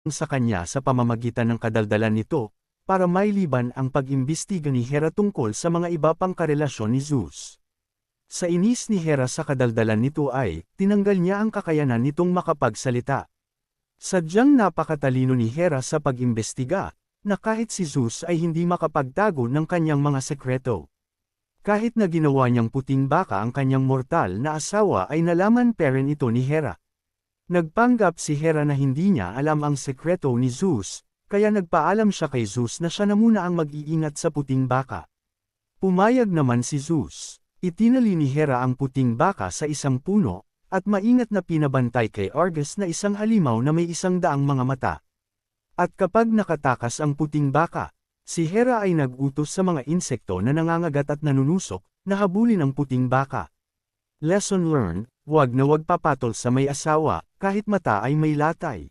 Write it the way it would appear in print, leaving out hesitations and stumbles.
sa kanya sa pamamagitan ng kadaldalan nito, para mailiban ang pag-imbestiga ni Hera tungkol sa mga iba pang karelasyon ni Zeus. Sa inis ni Hera sa kadaldalan nito ay, tinanggal niya ang kakayanan nitong makapagsalita. Sadyang napakatalino ni Hera sa pag-imbestiga, na kahit si Zeus ay hindi makapagtago ng kanyang mga sekreto. Kahit na ginawa niyang puting baka ang kanyang mortal na asawa ay nalaman pa rin ito ni Hera. Nagpanggap si Hera na hindi niya alam ang sekreto ni Zeus, kaya nagpaalam siya kay Zeus na siya na muna ang mag-iingat sa puting baka. Pumayag naman si Zeus. Itinali ni Hera ang puting baka sa isang puno, at maingat na pinabantay kay Argus na isang halimaw na may 100 mga mata. At kapag nakatakas ang puting baka, si Hera ay nag-utos sa mga insekto na nangangagat at nanunusok, na habulin ang puting baka. Lesson learned, huwag na huwag papatol sa may asawa, kahit mata ay may latay.